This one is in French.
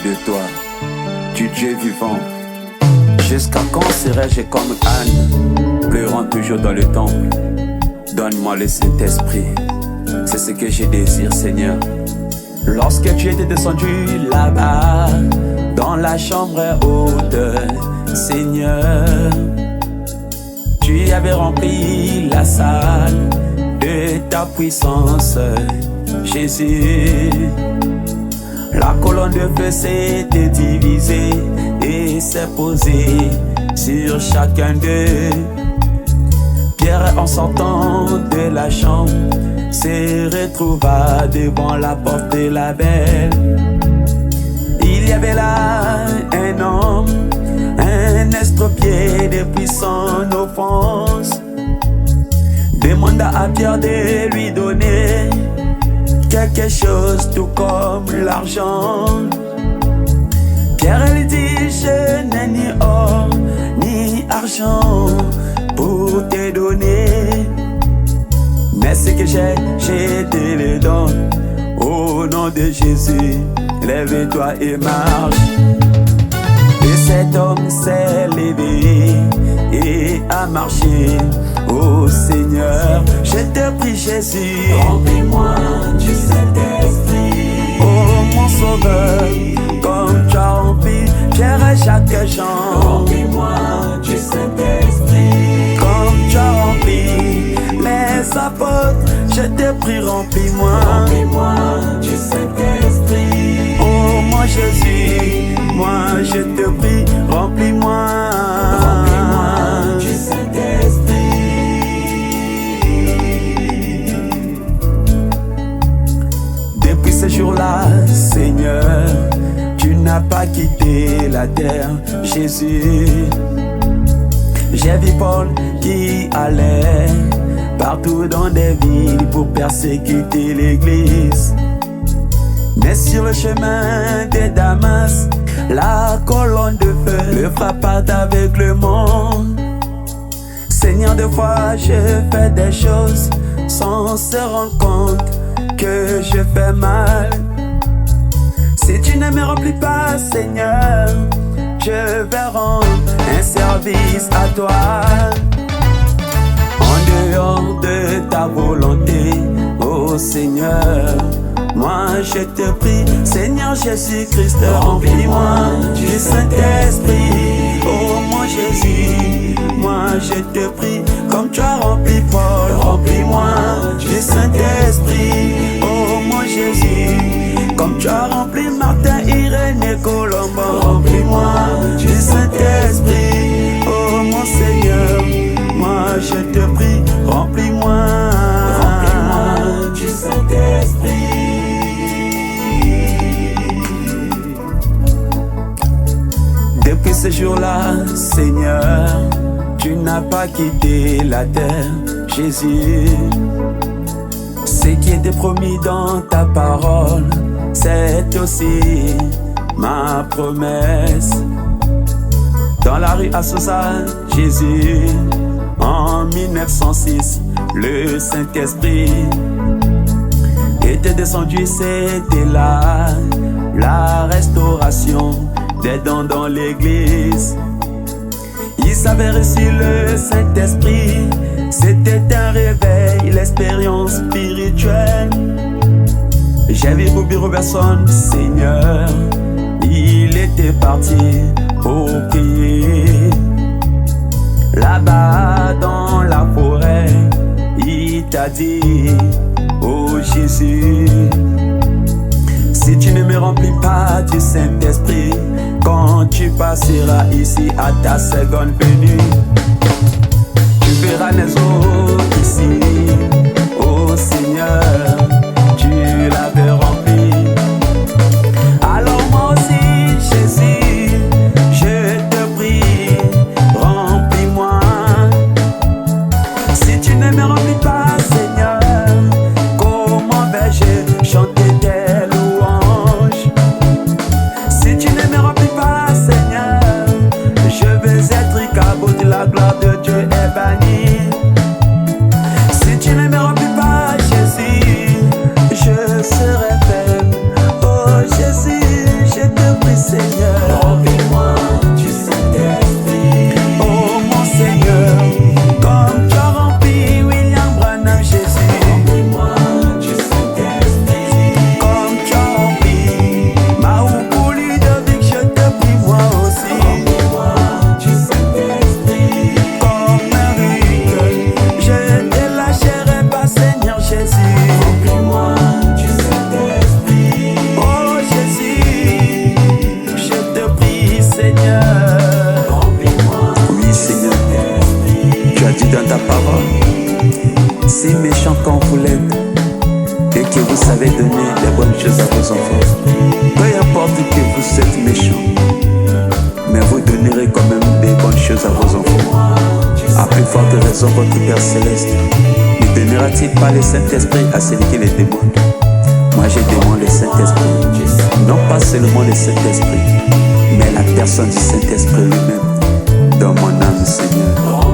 de toi, du Dieu vivant. Jusqu'à quand serai-je comme Anne, pleurant toujours dans le temple? Donne-moi le Saint-Esprit, c'est ce que je désire, Seigneur. Lorsque tu étais descendu là-bas, dans la chambre haute, Seigneur, tu avais rempli la salle de ta puissance, Jésus. La colonne de feu s'était divisée et s'est posée sur chacun d'eux. Pierre, en sortant de la chambre, se retrouva devant la porte de la belle. Il y avait là un homme, un estropié depuis son offense. Demanda à Pierre de lui donner quelque chose tout comme l'argent. Pierre lui dit: je n'ai ni or ni argent pour te donner, mais ce que j'ai, je te le donne. Au nom de Jésus, lève-toi et marche. Et cet homme s'est levé et a marché. Oh Seigneur, je te prie Jésus, remplis-moi du Saint-Esprit. Oh mon Sauveur, comme tu as rempli Pierre et Jacques et Jean. Remplis-moi du Saint-Esprit. Comme tu as rempli les apôtres, je te prie, remplis-moi. Remplis-moi du Saint-Esprit. Oh mon Jésus, moi je te prie, remplis-moi. Remplis-moi du Saint-Esprit. Depuis ce jour-là, Seigneur, tu n'as pas quitté la terre, Jésus. J'ai vu Paul qui allait partout dans des villes pour persécuter l'église. Mais sur le chemin de Damas, la colonne de feu le frappa d'aveuglement. Seigneur, des fois je fais des choses sans se rendre compte que je fais mal. Si tu ne me remplis pas, Seigneur, je vais rendre un service à toi. En dehors de ta volonté, oh Seigneur, moi je te prie, Seigneur Jésus-Christ, remplis-moi du Saint-Esprit. Oh mon Jésus, moi je te prie, comme tu as rempli Paul, remplis-moi du Saint-Esprit. Oh mon Jésus, comme tu as rempli Martin, Irène et Colombo, remplis-moi du Saint-Esprit. Oh mon Seigneur, moi je te prie, remplis-moi. Remplis-moi du Saint-Esprit. Depuis ce jour-là, Seigneur, tu n'as pas quitté la terre, Jésus. Ce qui était promis dans ta parole, c'est aussi ma promesse. Dans la rue Azusa, Jésus, en 1906, le Saint-Esprit était descendu, c'était là la restauration des dons dans l'église. Ils avaient reçu le Saint-Esprit, c'était un réveil, l'expérience spirituelle. J'ai vu Bobby Robertson, Seigneur, il était parti pour prier. Là-bas dans la forêt, il t'a dit: oh Jésus, si tu ne me remplis pas du Saint-Esprit, quand tu passeras ici à ta seconde venue, tu verras les autres ici. Oh Seigneur, tu l'avais rempli. Alors moi aussi, Jésus, je te prie, remplis-moi. Si tu ne me remplis pas, Seigneur, comment vais-je chanter tes louanges? Si tu ne me remplis pas, Seigneur, je vais être cabot de la gloire de Dieu est banni. Si tu ne me remplis pas, Jésus, savez donner les bonnes choses à vos enfants. Peu importe que vous êtes méchants, mais vous donnerez quand même des bonnes choses à vos enfants. À plus forte raison, votre Père Céleste ne donnera-t-il pas le Saint-Esprit à celui qui les demande? Moi je demande le Saint-Esprit, non pas seulement le Saint-Esprit, mais la personne du Saint-Esprit lui-même dans mon âme, Seigneur.